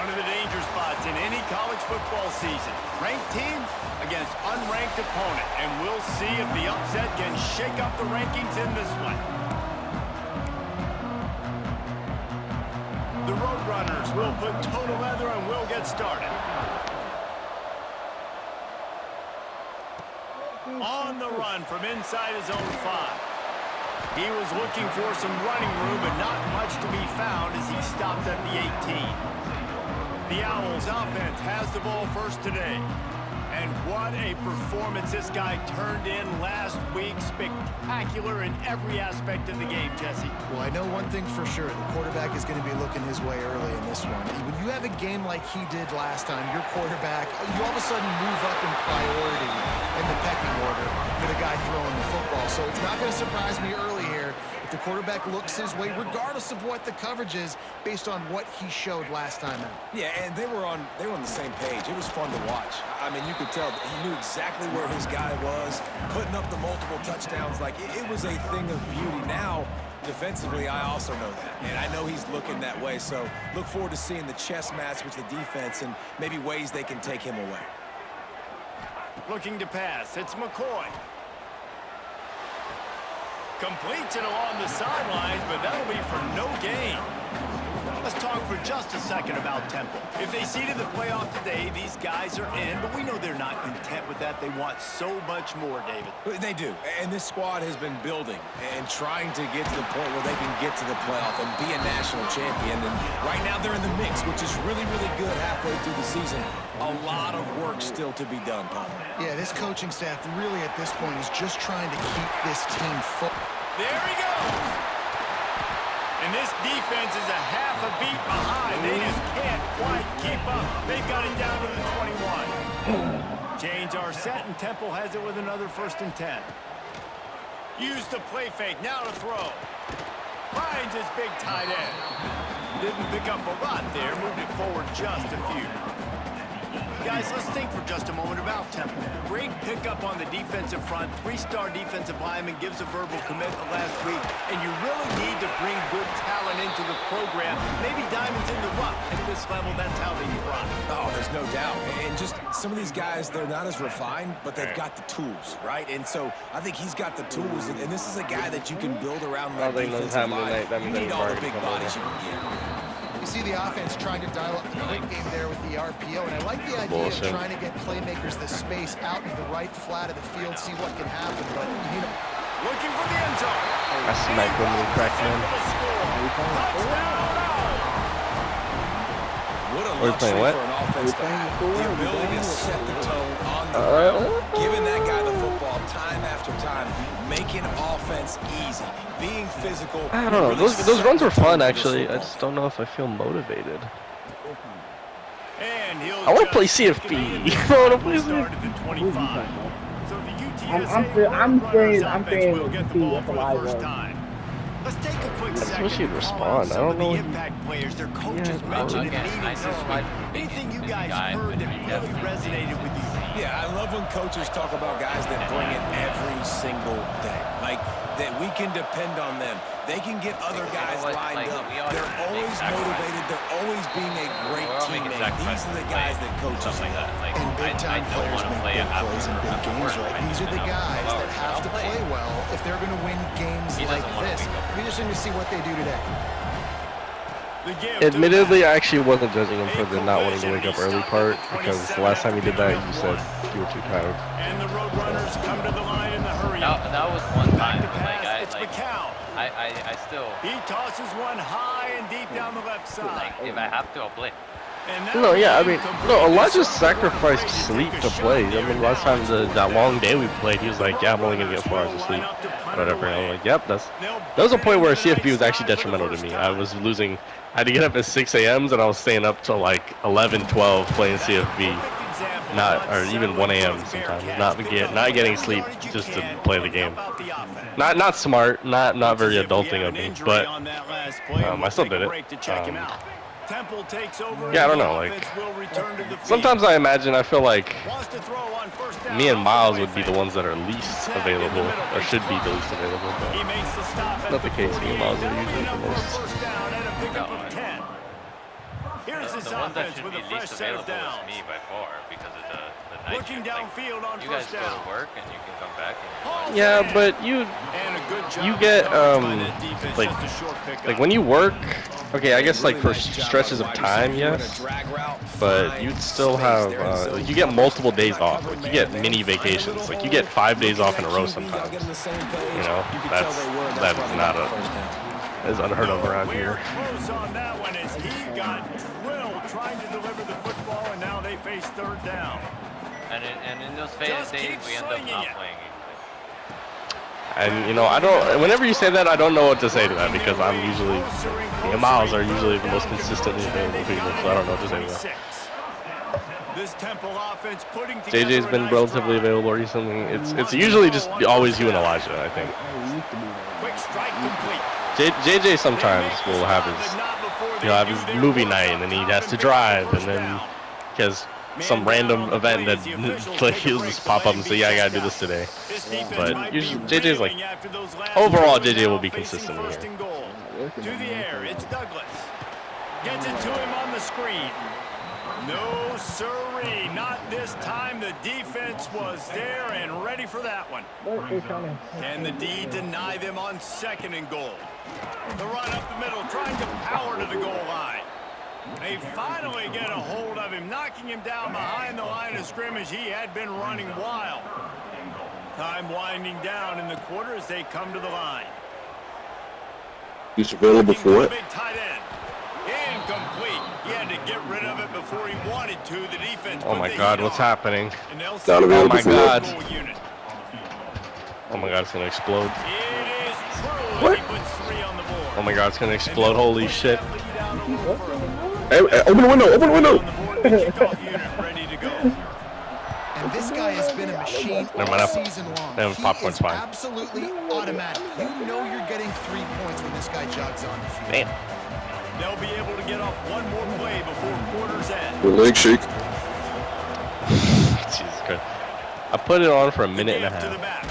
One of the danger spots in any college football season. Ranked team against unranked opponent. And we'll see if the upset can shake up the rankings in this one. The Roadrunners will put toe to leather and we'll get started. On the run from inside his own 5. He was looking for some running room, but not much to be found as he stopped at the 18. The Owls offense has the ball first today. And what a performance this guy turned in last week. Spectacular in every aspect of the game, Jesse. Well, I know one thing for sure. The quarterback is going to be looking his way early in this one. When you have a game like he did last time, your quarterback, you all of a sudden move up in priority in the pecking order for the guy throwing the football. So it's not going to surprise me early here if the quarterback looks his way, regardless of what the coverage is, based on what he showed last time out. Yeah, and they were on the same page. It was fun to watch. I mean, you could tell that he knew exactly where his guy was, putting up the multiple touchdowns. Like, it was a thing of beauty. Now, defensively, I also know that. And I know he's looking that way. So look forward to seeing the chess match with the defense and maybe ways they can take him away. Looking to pass. It's McCoy. Completes it along the sidelines, but that'll be for no gain. Let's talk for just a second about Temple. If they seeded the playoff today, these guys are in, but we know they're not content with that. They want so much more, David. They do, and this squad has been building and trying to get to the point where they can get to the playoff and be a national champion. And right now they're in the mix, which is really, really good halfway through the season. A lot of work still to be done, Paul. Yeah, this coaching staff really at this point is just trying to keep this team focused. There he goes. And this defense is a half a beat behind. They just can't quite keep up. They've got it down to the 21. Change our set, and Temple has it with another 1st and 10. Use the play fake. Now to throw. Finds his big tight end. Didn't pick up a lot there. Moved it forward just a few. Guys, let's think for just a moment about Temple. Great pickup on the defensive front. 3-star defensive lineman gives a verbal commitment last week. And you really need to bring good talent into the program. Maybe diamonds in the rough. At this level, that's how they thrive. Oh, there's no doubt. And just some of these guys, they're not as refined, but they've got the tools, right? And so I think he's got the tools. And this is a guy that you can build around that defensive line. You need all the big bodies you can get. You see the offense trying to dial up the quick game there with the RPO, and I like the idea of trying to get playmakers the space out in the right flat of the field, see what can happen, but you need them. Looking for the end zone. I sniped him with a crack, man. What a We're luxury playing what? for an offense to have. The ability to set the tone on the ground, giving that guy the football time after time, making offense easy, being physical. I don't know. Those runs were fun, actually. I just don't know if I feel motivated. I want to play CFB. I want to play CFB. I'm saying we'll get the ball for the first time. Let's take a quick I second wish he'd to respond. call out I some don't of know the what impact players their coaches mentioned in meetings this week. Anything you guys heard that really resonated with you? Yeah, I love when coaches talk about guys that bring it every single day. Like, that we can depend on them. They can get other guys lined up. They're always motivated. They're always being a great teammate. These are the guys that coaches like that. And big-time players make big plays in big games, right? These are the guys that have to play well if they're going to win games like this. We're just going to see what they do today. Admittedly, I actually wasn't judging him for the not wanting to wake up early part, because the last time he did that, you said you were too tired. And the Roadrunners come to the line in the hurry. That was one time. I still. He tosses one high and deep down the left side. Like, if I have to, I'll play. No, yeah, I mean, no, Elijah sacrificed sleep to play. I mean, last time that long day we played, he was like, yeah, I'm only going to get 4 hours of sleep. Whatever. And I'm like, yep, that was a point where CFB was actually detrimental to me. I was losing, I had to get up at 6 a.m. and I was staying up till like 11, 12 playing CFB. Or even 1 a.m. sometimes. Not getting sleep just to play the game. Not smart, not very adulting of me, but I still did it. Yeah, I don't know, like, sometimes I feel like me and Miles would be the ones that are least available, or should be the least available, but it's not the case. Me and Miles are usually the most. Here's this The one that offense should with be a fresh least set of available downs. is me by far because of the night Looking shift. downfield on You guys first go down. to work and you can come back and Hall's Yeah, in. but you And a good job you of get coverage by that defense, like just a short pickup. like when you work. Okay, I guess like Really for nice job stretches by of the time, wide receiver. You run a yes. drag route, But fine. you'd still Space have there in zone like you get coverage. multiple They're days not off. covering Like you get man-to-man. mini Find a vacations. little Like you hole, get 5 days look off at in a that row QB, y'all sometimes. get on the same page. You know, You could tell that's they were, and that why is they not got the first down. is unheard of around Nowhere here. close on that one as he got drilled trying to deliver the football, and now they face third down. and in those Just days keep we end up slinging not it. playing English. And you know, I don't. Whenever you say that, I don't know what to say to that because I'm usually me and Miles are usually the most consistently available people, so I don't know what to say to that. This Temple offense putting together JJ's a been nice relatively drive. available recently. It's usually just always you and Elijah, I think. Quick strike complete. JJ sometimes will have his movie night and then he has to drive and then he has some random event that like he'll just pop up and say, yeah, I gotta do this today. But usually JJ's like overall JJ will be consistent here. To the air, it's Douglas. Gets it to him on the screen. No sirree, not this time. The defense was there and ready for that one. Can the D deny them on 2nd and goal? The run up the middle, trying to power to the goal line. They finally get a hold of him, knocking him down behind the line of scrimmage. He had been running wild. Time winding down in the quarter as they come to the line. He's available for it. Big tight end. Incomplete. He had to get rid of it before he wanted to. The defense. Oh my God, what's happening? Not Oh available my for it. God. Oh my God, it's gonna explode. It is true. What? He puts 3 on the board. Oh my God, it's gonna explode. Holy shit. Hey, open the window, open the window. Kickoff unit ready to go. And this guy has been a machine Never all mind, season long. never mind, He popcorn's is fine. absolutely automatic. You know you're getting 3 points when this guy jogs on the field. Damn. They'll be able to get off one more play before quarter's end. Your leg shake. Jesus Christ. I put it on for a minute and a To the half. back.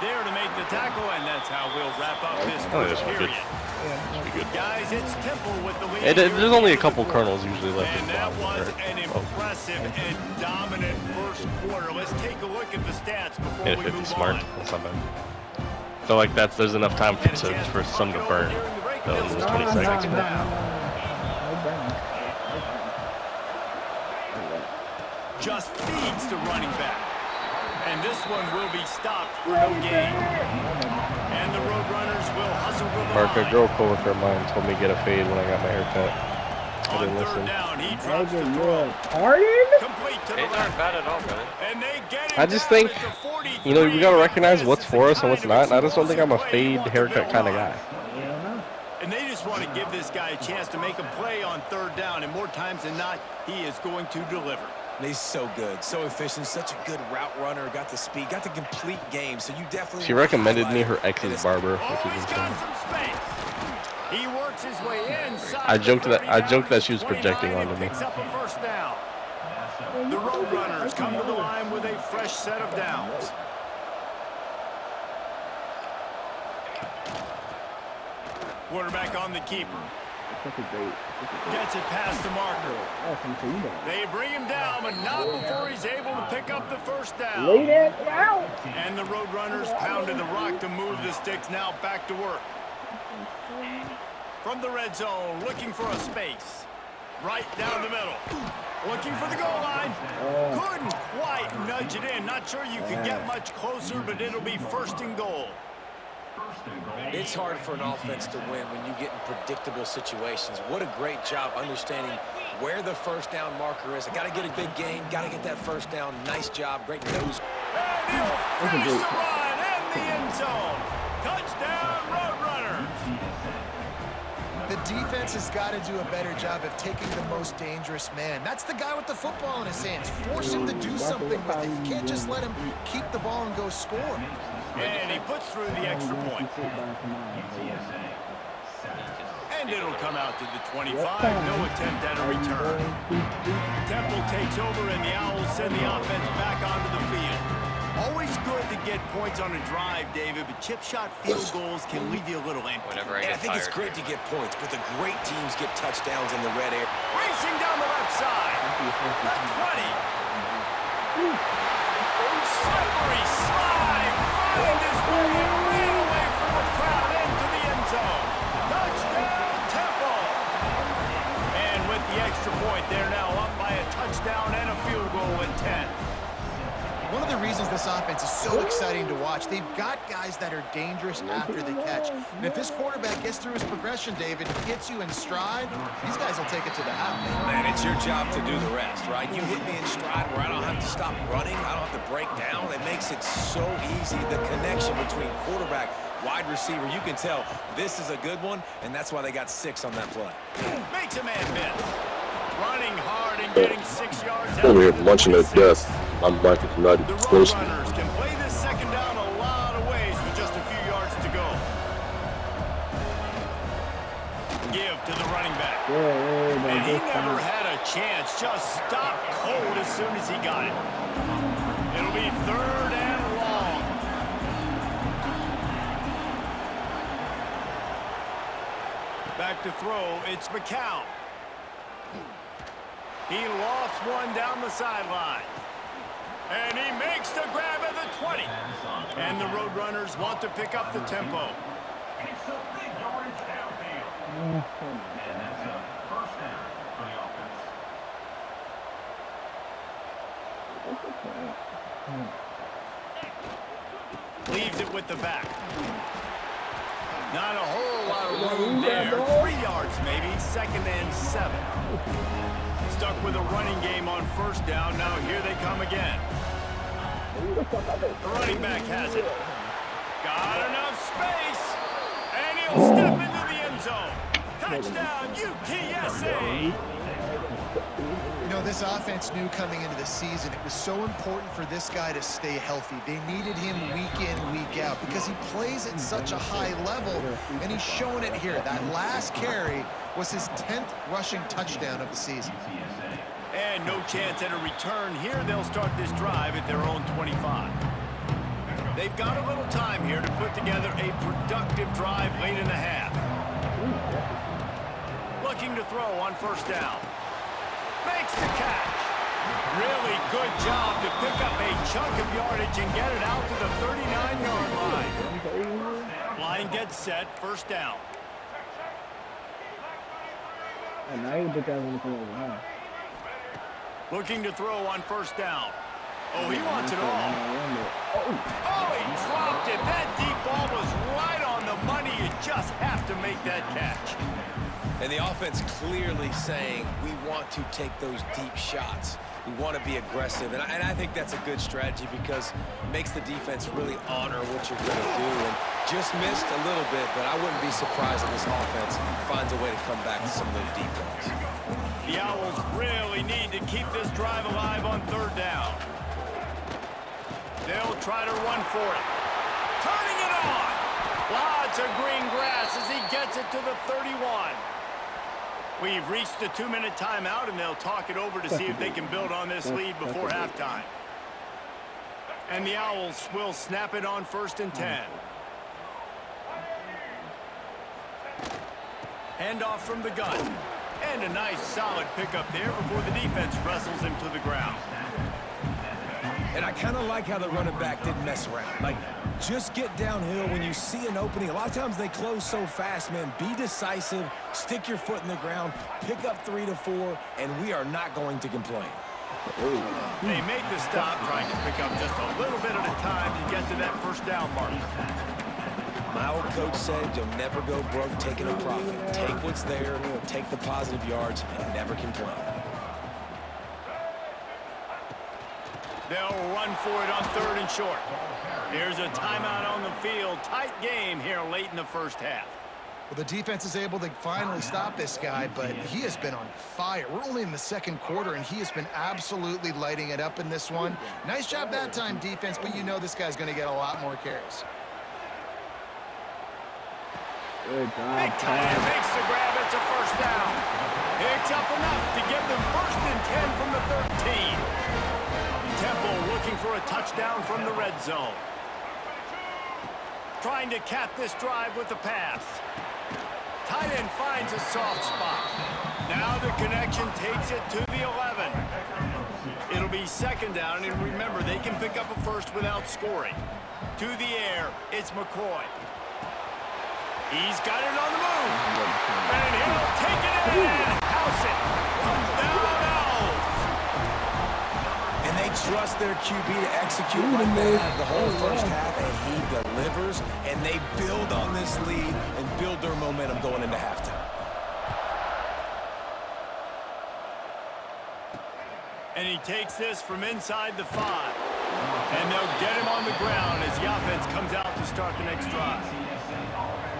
There to make the tackle, and that's how we'll wrap up this Oh, first this was good. period. This was good. Guys, it's Temple with the lead. There's only a couple kernels usually left in And the that bottom. was an impressive and dominant first quarter. Let's take a look at the stats before Yeah, we 50 move smart. on. That's not bad. So like there's enough time for some to burn. Though in the 20 seconds. Just feeds the running back. And this one will be stopped for no gain. And the Roadrunners will hustle to the Mark, a line. girl coworker of mine told me to get a fade when I got my hair cut. I On didn't 3rd listen. down, he drops the throw. Complete to the These aren't right. bad at all, brother. And they get it I just down think, at the 43. you know, we gotta recognize This what's is for the us and what's kind not. of And I just don't think I'm a explosive play you fade want the haircut middle kind of line. guy. And they just want to give this guy a chance to make a play on 3rd down, and more times than not, he is going to deliver. And he's so good, so efficient, such a good route runner, got the speed, got the complete game, so you definitely... She want to recommended me highlight her it. ex's barber, Oh, which he's is got insane. some space. He works his way inside. I joked the 30 that she was 29 projecting and onto me. picks up a first down. The Roadrunners come to the line with a fresh set of downs. Quarterback on the keeper. Gets it past the marker. They bring him down, but not before he's able to pick up the first down. And the Roadrunners pounded the rock to move the sticks. Now back to work. From the red zone, looking for a space. Right down the middle. Looking for the goal line. Couldn't quite nudge it in. Not sure you could get much closer, but it'll be 1st and goal. It's hard for an offense to win when you get in predictable situations. What a great job understanding where the first down marker is. I got to get a big gain, got to get that first down. Nice job, great nose. And he'll finish the run in the end zone. Touchdown, Roadrunners. The defense has got to do a better job of taking the most dangerous man. That's the guy with the football in his hands. Force him to do something with it. You can't just let him keep the ball and go score. And he puts through the extra point. And it'll come out to the 25. No attempt at a return. Temple takes over, and the Owls send the offense back onto the field. Always good to get points on a drive, David, but chip shot field goals can leave you a little empty. Whenever I I get think it's tired, great to get points, but the great teams get touchdowns in the red area. Racing down the left side. The 20. Slippery slide. Find his way and ran away from the crowd into the end zone. Touchdown, Temple. And with the extra point, they're now up by a touchdown and a field goal at 10. One of the reasons this offense is so exciting to watch, they've got guys that are dangerous after the catch. And if this quarterback gets through his progression, David, gets you in stride, these guys will take it to the house. Man, it's your job to do the rest, right? You hit me in stride where I don't have to stop running. I don't have to break down. It makes it so easy. The connection between quarterback, wide receiver, you can tell this is a good one, and that's why they got 6 on that play. Makes a man miss. Running hard and getting 6 yards out. Over here lunching to death. I'm Michael United. The road runners can play this second down a lot of ways with just a few yards to go. Give to the running back. And he never had a chance. Just stopped cold as soon as he got it. It'll be 3rd and long. Back to throw. It's McCown. He lofts one down the sideline. And he makes the grab at the 20. And the Roadrunners want to pick up the tempo. It's a big yardage downfield. And that's a first down for the offense. Leaves it with the back. Not a whole lot of room there. 3 yards maybe. 2nd and 7. Stuck with a running game on first down. Now here they come again. The running back has it. Got enough space. And he'll step into the end zone. Touchdown, UTSA. You know, this offense knew coming into the season it was so important for this guy to stay healthy. They needed him week in, week out because he plays at such a high level, and he's showing it here. That last carry was his 10th rushing touchdown of the season. And no chance at a return here. They'll start this drive at their own 25. They've got a little time here to put together a productive drive late in the half. Looking to throw on first down. Makes the catch. Really good job to pick up a chunk of yardage and get it out to the 39-yard line. Line gets set, first down. Looking to throw on first down. Oh, he wants it all. Oh, he dropped it. That deep ball was right on the money. You just have to make that catch. And the offense clearly saying, we want to take those deep shots. We want to be aggressive. And I think that's a good strategy because it makes the defense really honor what you're going to do. And just missed a little bit, but I wouldn't be surprised if this offense finds a way to come back to some of those deep ones. The Owls really need to keep this drive alive on third down. They'll try to run for it. Turning it on. Lots of green grass as he gets it to the 31. We've reached the 2-minute timeout, and they'll talk it over to see if they can build on this lead before halftime. And the Owls will snap it on 1st and 10. Handoff from the gun. And a nice solid pickup there before the defense wrestles him to the ground. And I kind of like how the running back didn't mess around. Like, just get downhill when you see an opening. A lot of times they close so fast, man. Be decisive, stick your foot in the ground, pick up 3 to 4, and we are not going to complain. They make the stop, trying to pick up just a little bit at a time to get to that first down marker. My old coach said you'll never go broke taking a profit. Take what's there, take the positive yards, and never complain. They'll run for it on 3rd and short. Here's a timeout on the field. Tight game here late in the first half. Well, the defense is able to finally stop this guy, but he has been on fire. We're only in the 2nd quarter, and he has been absolutely lighting it up in this one. Nice job that time, defense, but you know this guy's going to get a lot more carries. Big time makes the grab. It's a first down. Picks up enough to give them 1st and 10 from the 13. Temple looking for a touchdown from the red zone. Trying to cap this drive with the pass. Tight end finds a soft spot. Now the connection takes it to the 11. It'll be second down, and remember, they can pick up a first without scoring. To the air, it's McCoy. He's got it on the move. And he'll take it in and house it. Comes down out. And they trust their QB to execute like they have the whole first half, and he delivers, and they build on this lead and build their momentum going into halftime. And he takes this from inside the 5. And they'll get him on the ground as the offense comes out to start the next drive.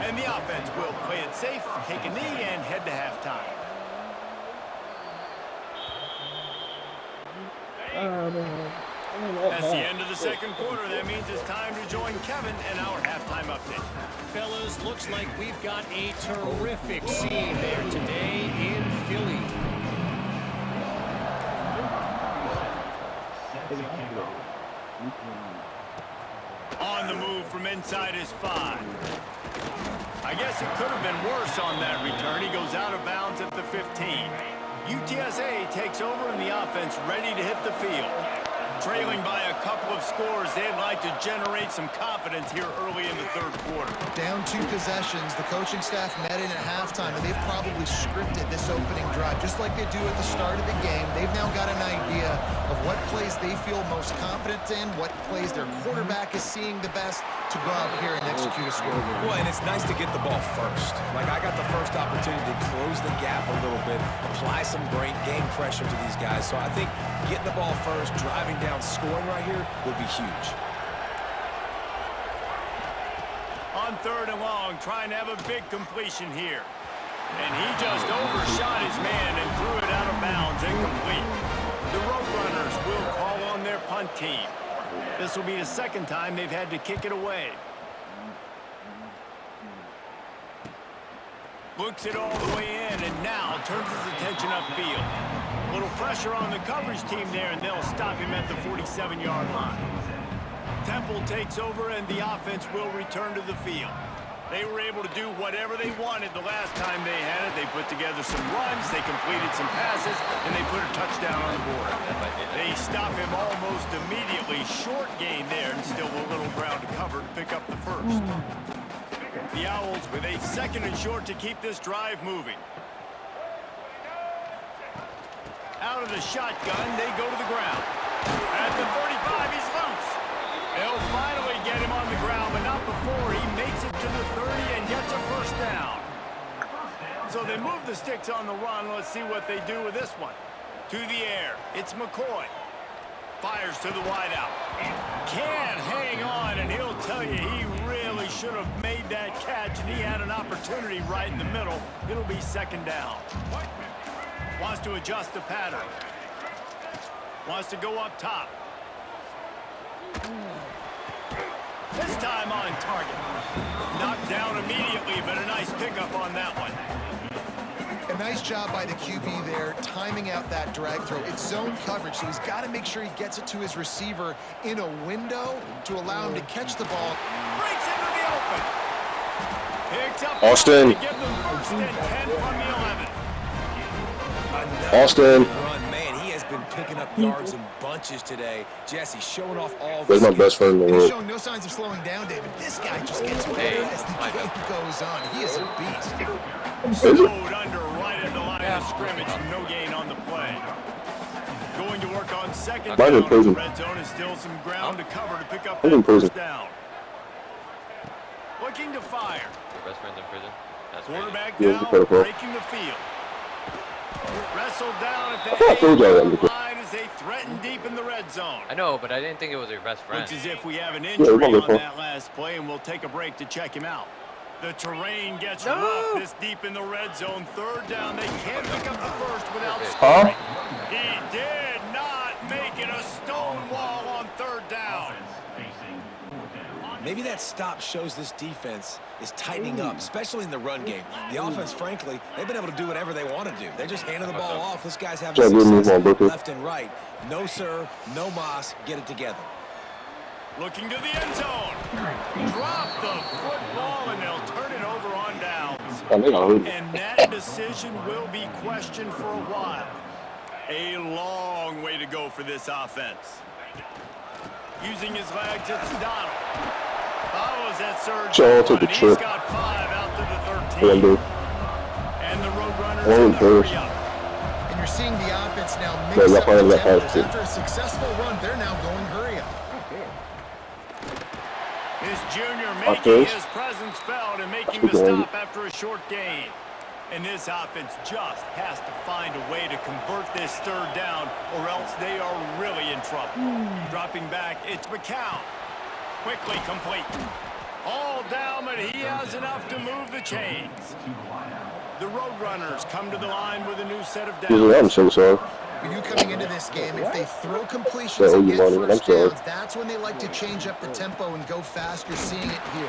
And the offense will play it safe, take a knee, and head to halftime. That's the end of the second quarter. That means it's time to join Kevin and our halftime update. Fellas, looks like we've got a terrific scene there today in Philly. On the move from inside his 5. I guess it could have been worse on that return. He goes out of bounds at the 15. UTSA takes over and the offense ready to hit the field. Trailing by a couple of scores, they'd like to generate some confidence here early in the third quarter. Down 2 possessions, the coaching staff met in at halftime, and they've probably scripted this opening drive just like they do at the start of the game. They've now got an idea of what plays they feel most confident in, what plays their quarterback is seeing the best to go out here and execute a score. Well, and it's nice to get the ball first. Like, I got the first opportunity to close the gap a little bit, apply some great game pressure to these guys. So I think getting the ball first, driving down, scoring right here would be huge. On third and long, trying to have a big completion here. And he just overshot his man and threw it out of bounds, incomplete. The Roadrunners will call on their punt team. This will be the second time they've had to kick it away. Looks it all the way in and now turns his attention upfield. A little pressure on the coverage team there, and they'll stop him at the 47-yard line. Temple takes over, and the offense will return to the field. They were able to do whatever they wanted the last time they had it. They put together some runs, they completed some passes, and they put a touchdown on the board. They stop him almost immediately. Short gain there, and still a little ground to cover to pick up the first. The Owls with a second and short to keep this drive moving. Out of the shotgun, they go to the ground. At the 35, he's loose. They'll finally get him on the ground, but not before he makes it to the 30 and gets a first down. So they move the sticks on the run. Let's see what they do with this one. To the air, it's McCoy. Fires to the wideout. Can't hang on, and he'll tell you he really should have made that catch, and he had an opportunity right in the middle. It'll be second down. Wants to adjust the pattern. Wants to go up top. This time on target. Knocked down immediately, but a nice pickup on that one. A nice job by the QB there, timing out that drag throw. It's zone coverage, so he's got to make sure he gets it to his receiver in a window to allow him to catch the ball. Breaks into the open. Picks up Austin. to give them first and 10 from the 11. Austin. Run, man, he has been picking up yards in bunches today. Jesse showing off all That's the my best friend in the And he's world. showing no signs of slowing down, David. This guy just gets better as the game goes on. He is a beast. Slowed under right at the line of scrimmage. No gain on the play. Going to work on second Mine in down. prison. Red zone is still some ground to cover to pick up I'm in that prison. first down. Looking to fire. Your best friend's in prison? That's crazy. Quarterback Yeah, down, protocol. breaking the field. Wrestled down at the I told y'all that 8-yard before. line as they threaten deep in the red zone. I know, but I didn't think it was your best friend. Looks as if we have an Yeah, injury we're on fine. that last play, and we'll take a break to check him out. The terrain gets rough this deep in the red zone. Third down, they can't pick up the first without Huh? scoring. He did not make it a stone wall on third down. maybe that stop shows this defense is tightening up, especially in the run game. The offense, frankly, they've been able to do whatever they want to do. They're just handing the ball off. This guy's having success left and right. No, sir. No, Moss. Get it together. Looking to the end zone. Drop the football, and they'll turn it over on downs. And that decision will be questioned for a while. A long way to go for this offense. Using his legs, it's Donald. Follows that surge. He's got 5 out to the 13. And the Roadrunners in the hurry up. And you're seeing the offense now mix up the tempos. After a successful run, they're now going hurry up. His junior making his presence felt and making the stop after a short gain. And this offense just has to find a way to convert this 3rd down, or else they are really in trouble. Dropping back, it's McCown. Quickly complete. All down, but he has enough to move the chains. The Roadrunners come to the line with a new set of downs. I'm so sorry. When you coming into this game, if they throw completions and get first downs, that's when they like to change up the tempo and go fast. You're seeing it here.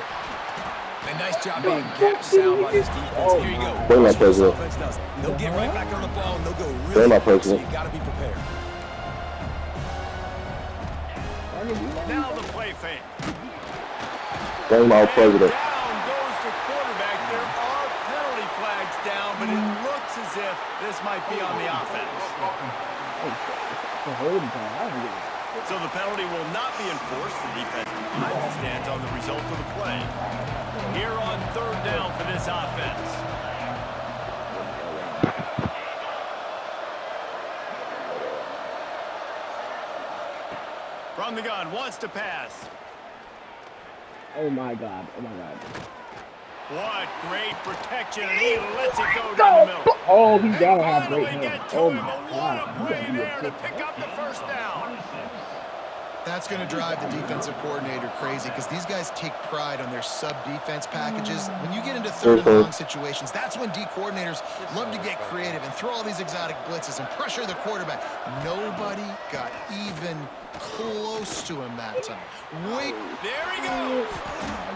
A nice job being gap sound by this defense. Here you go. They're not president. They'll get right back on the ball and they'll go really quick, so you got to be prepared. Now the play fake. Blame our president. Down goes the quarterback. There are penalty flags down, but it looks as if this might be on the offense. So the penalty will not be enforced. The defense declines and stands on the result of the play. Here on 3rd down for this offense. From the gun, wants to pass. Oh my God. Oh my God. What great protection, and he lets it go down the middle. Oh, he's gotta have great hands. Oh my What God. a play there to pick up the 1st down. That's going to drive the defensive coordinator crazy because these guys take pride on their sub-defense packages. When you get into 3rd and long situations, that's when D coordinators love to get creative and throw all these exotic blitzes and pressure the quarterback. Nobody got even close to him that time. Wait. There he goes.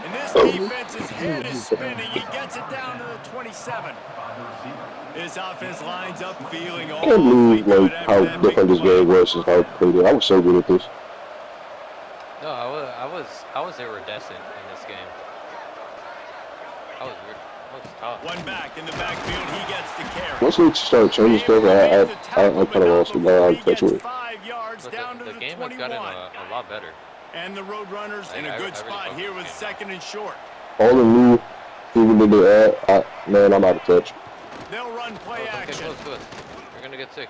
And this defense's head is spinning. He gets it down to the 27. This offense lines up feeling all I can't believe like how different this game was since I played it. I was so good at this. No, I was iridescent in this game. I was tough. One back in the backfield, he gets the carry. Once we started changing stuff, I kind of lost the touch with it. 5 yards down to the 21. Game has gotten a lot better. And the Roadrunners in a good spot here with 2nd and short. All the new people that they add, man, I'm out of touch. They'll run play action. Get close to us. You're gonna get sick.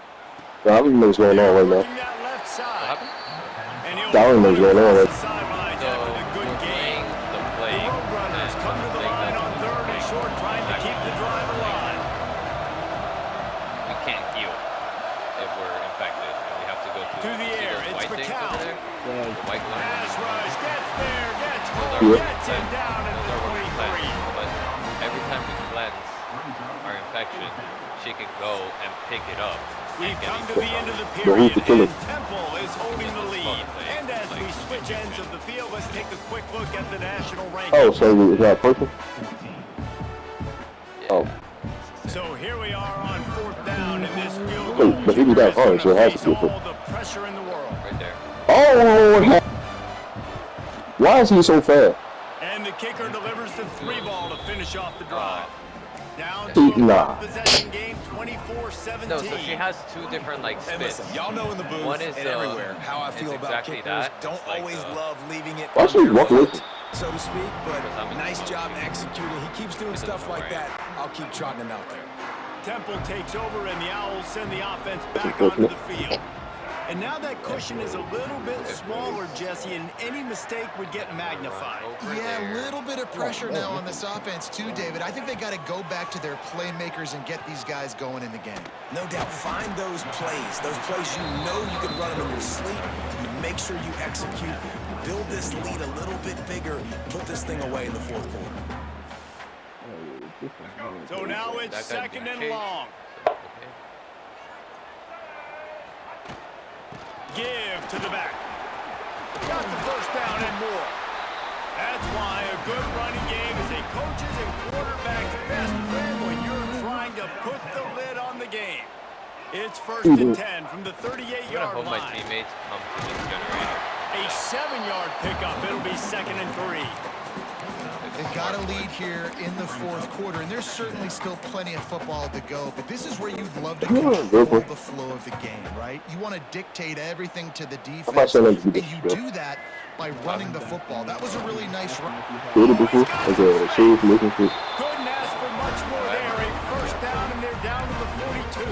I don't even know what's going on right now. That left side. What happened? I don't even know what's going on right now. We're playing the play. Roadrunners come to the line on 3rd and short, trying to keep the drive alive. We can't heal if we're infected. We have to go to the air. It's white things McCown. over there. The white line. Pass rush, gets there, gets home, gets it down at the 23. But every time we cleanse our infection, she can go and pick it up. We've come to the end of the period, and Temple is holding the lead. And as we switch ends of the field, let's take a quick look at the national rankings. Oh, so is that purple? Oh. So here we are on 4th down in this field goal. But he be that hard, so it has to be all purple. the pressure in the world. Right there. Oh! Why is he so fast? And the kicker delivers the 3-ball to finish off the drive. Down Nah. to a possession game, 24-17. No, so she has 2 different like spins. And listen, y'all know in the booth One is and everywhere how I feel about exactly kickers. that. Don't It's like always love leaving it Why should we on walk their away foot, from so to speak, but Because I'm in nice the job booth. executing. He keeps doing stuff like that. I'll keep trotting him out there. Temple takes over, and the Owls send the offense back onto the field. And now that cushion is a little bit smaller, Jesse, and any mistake would get magnified. Yeah, a little bit of pressure now on this offense too, David. I think they got to go back to their playmakers and get these guys going in the game. No doubt, find those plays you know you can run them in your sleep. You make sure you execute, build this lead a little bit bigger, put this thing away in the 4th quarter. So now it's 2nd and long. Give to the back. Got the 1st down and more. That's why a good running game is a coach's and quarterback's best friend when you're trying to put the lid on the game. It's 1st and 10 from the 38-yard hope my line. teammates come to this generator. A 7-yard pickup. It'll be 2nd and 3. They've got a lead here in the 4th quarter, and there's certainly still plenty of football to go, but this is where you'd love to control the flow of the game, right? You want to dictate everything to the defense, and you do that by running the football. That was a really nice run. Couldn't ask for much more there. A 1st down, and they're down to the 42.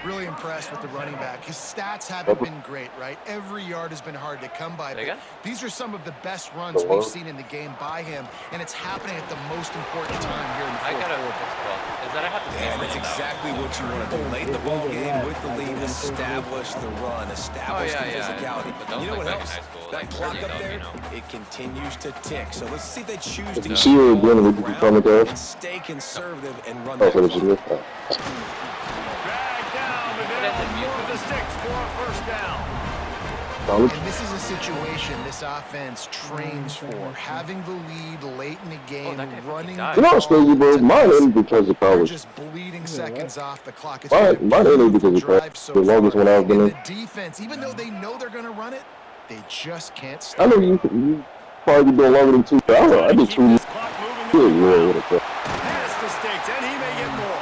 Really impressed with the running back. His stats haven't been great, right? Every yard has been hard to come by. But these are some of the best runs we've seen in the game by him, and it's happening at the most important time here in the 4th quarter. Is that I have to And that's exactly what you want to do. Late the ball game with the lead, establish the run, establish the physicality. But You know what back in helps? high school, That like clock 30 up there, you know. it continues to tick. So let's see if they choose to see her again, would you ground come with us? and stay conservative and run Oh, that what is clock. it? Drag down, but they'll move the sticks for a 1st down. And this is a situation this offense trains for. Having the lead late in the game, running the You know what's crazy, bro? Mine ain't because of They're college. just bleeding seconds off the clock. It's Mine been a ain't because beautiful of drive college. so The longest far. one I've been And in. the defense, even though they know they're going to run it, they just can't I stop. know you probably been longer than 2 hours. I did 2 years. This clock moving Yeah, on the yeah, ground. what a Past the stakes, and he may get more.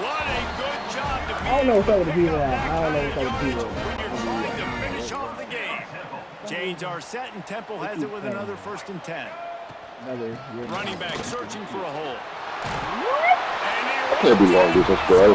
What a good job to be I don't know what's up with the able to people. pick up I don't know that what's up with the kind of people. yardage when you're trying to finish off the game. Chains are set, and Temple has it with another 1st and 10. Running back searching for a hole. I can't be long distance, bro.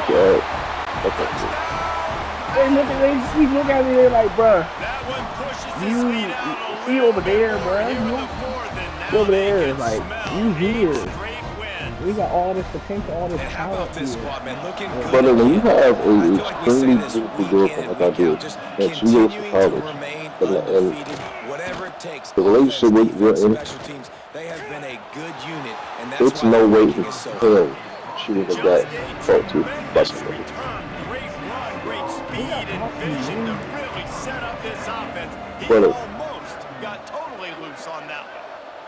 They look at me, they're like, bruh, That one pushes this you lead out a see little over there, bit more bruh. here in the You 4th, and now over they there, can like, smell you here. 8 straight wins. We got all this potential, all this And how talent about this here. squad, man? Looking good. Brother, when you have I a feel like we say extremely this beautiful week girlfriend in and like I week do, out, just and she goes to continuing to college, remain and undefeated, whatever it takes. the relationship Offense, with defense, your special teams, they have been a good unit, and that's it's why no their way ranking to is so high. tell she was Just a guy. a Oh, too. That's tremendous it. return. Great run, great speed and vision to really set up this offense. He Brother. almost got totally loose on that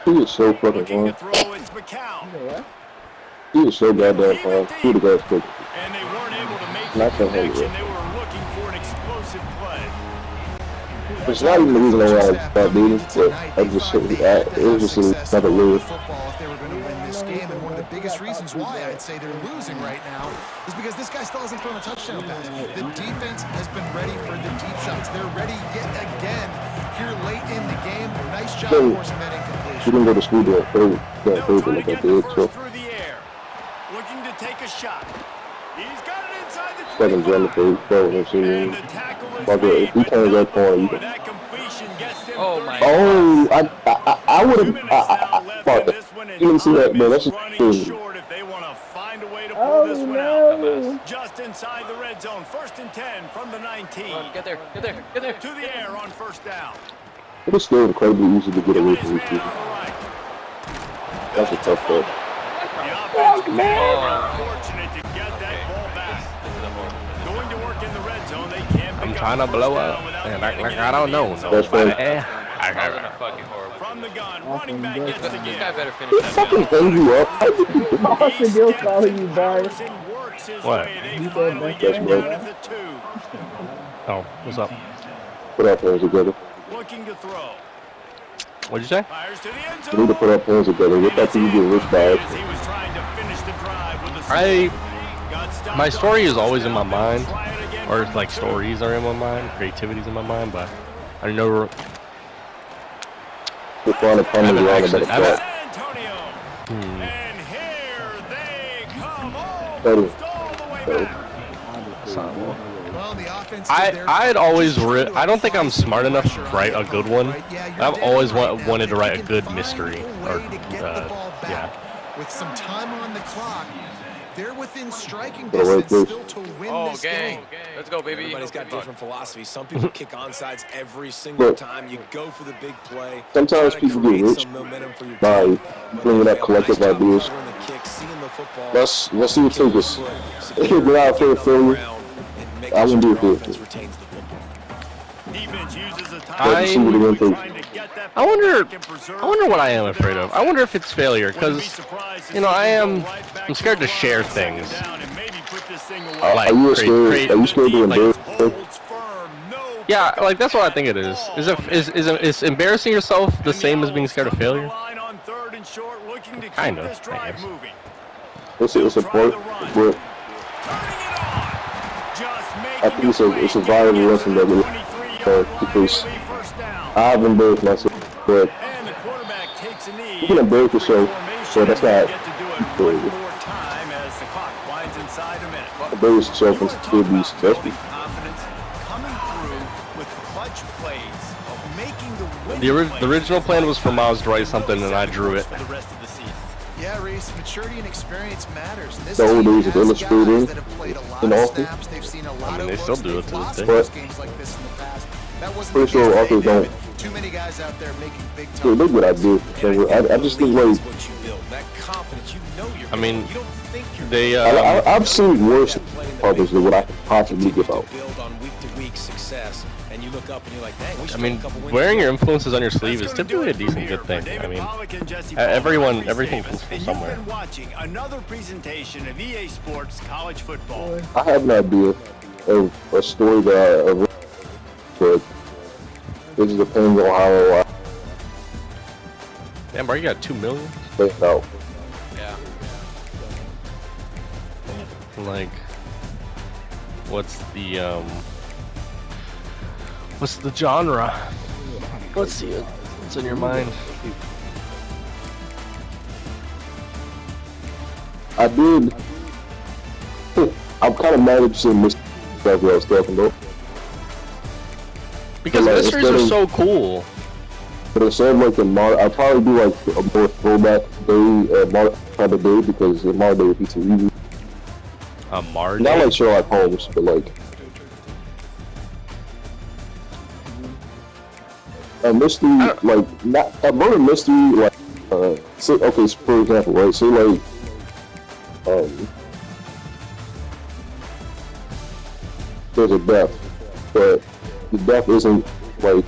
He is so fucking one. Looking to fun. throw, it's McCown. He is so goddamn fun. He the guy's cooking. And they weren't able to make Not the gonna hold connection. it. They were looking for an explosive play. It's not even the reason why I stopped doing it, but I just said it was just another move. Football if they were going to win this game, and one of the biggest reasons why I'd say they're losing right now is because this guy still hasn't thrown a touchdown pass. The defense has been ready for the deep shots. They're ready yet again here late in the game. Nice job forcing that She incompletion. didn't go to school there. They'll Thursday try to like I get the did, first so through the air. Looking to take a shot. He's got it inside the second run the 25. first throw and she And the tackle is But made, if he but turns not that corner, you before can. that completion gets them Oh 30 my yards. Oh, I would 2 have. minutes now left I in this one, and you didn't see that, time bro. is That's just running crazy. short if they want to find a way to pull Oh, this one out. no. Just inside the red zone, 1st and 10 from the 19. Run, get there, get there, get there. To the air on 1st down. It was still incredibly easy to get away Got his from these man people. on the right. That's a tough throw. The offense was fortunate to get that ball back. This is a horrible. Going to work in the red zone, they can't I'm pick trying up to the blow first up. down without And getting like it I into don't the know. end zone. That's fine. That was a fucking horrible. From the gun, running back gets the This give. guy better finish He that fucking field. hung you up. How did you do that? Austin Bill calling you, Barry. Powers and works his What? way. They You said finally that's get it right, down bro. at the 2. Oh, what's up? Put our hands together. Looking to throw. What'd you say? Fires to the end We need to zone. put our hands together. Look like you get rich by As it. he was trying to finish the drive with a Got stopped My story is always in my on mind, try it again or from like the 2. stories are in my mind, creativity's in my mind, but I never. We're trying to come haven't around actually- about I the haven't- track. San Antonio. And here they come Buddy. almost all the way back. Well, the offense I'd always I don't think I'm smart enough to write a good one. I've always wanted to write a good mystery, or yeah. With some time on the clock, they're within striking Go away, distance please. still to win Oh, this gang. game. Let's go, baby. Everybody's got Good luck. different philosophies. Some people kick onside every single Look. time. You go for the big play. Sometimes Try to people get create rich some momentum for your by team, but bringing they up fail. collective Nice job ideas. covering the kick, seeing the football, Let's see what kicking take the us. foot, If we're not getting for failure, on the ground, and making I wouldn't sure do it your for offense you. retains the football. Defense uses a I- time trying to get step I wonder back and preserve what I am for afraid their of. I wonder if it's failure, Wouldn't be because, surprised to you know, see them I'm go right back scared the to line share on second things. down and maybe put this thing away. Are Like, you create, scared? Are you The scared to defense embarrass? holds firm. No yeah, pickup like, that's what I at think it is. all Is on that play. is embarrassing yourself the And the same as being Owls scared of come to the failure? line on 3rd and short, looking to Kind keep of, this I drive guess. moving. It's They'll a try part, the run. but Turning it on. Just I making think a play, it's a getting viable it to lesson the that we 23-yard line. It'll because be first down. I have embarrassed myself, but And the quarterback takes a knee. you can embarrass Victory yourself, formation, but that's and he'll not get to do it one failure. more time as the clock winds inside a minute. Embarrass yourself You and want to still talk be about successful. building confidence, coming through with clutch plays, making the The winning plays original at plan was for right Miles to time, write and something, really and I set the drew course it. for the rest of the season. Yeah, Reese, maturity and experience matters. And this The old team days of has illustrating guys that have played a lot in of office. snaps. They've seen a lot I mean, of they looks. still do it They've to this lost day. close games like this in the past. That wasn't Pretty the case sure today, offers David. don't. Too many guys out there making big Yeah, time look what I plays. did. So I just think Belief like is what you build. That confidence, you know you're I mean, you don't think you're they, I've seen worse others than what I could possibly give out. build on week-to-week success, and you look up and you're like, dang, we I still mean, a couple wins wearing to your go. influences on your sleeve is That's gonna do typically a it from decent here good for thing. David I mean, Pollack and Jesse Palmer. everyone I'm Reese comes Davis, from and somewhere. You've been watching another presentation of EA Sports College Football. I have an idea of a story that I read, but it just depends on how I Damn, bro, you got 2 million? play it out. Yeah. Like, what's the genre? Let's see it. What's in your mind? I did. I'm kind of mad at you saying mystery stuff that I was talking about. Because Like, mysteries instead are of- so cool. But instead of like the modern, I'd probably do like a more throwback day, modern type of day because in modern day would be too easy. A Mard. Not like Sherlock Holmes, but like a mystery, like not a murder mystery, like say, okay, so for example, right? Say like there's a death, but the death isn't like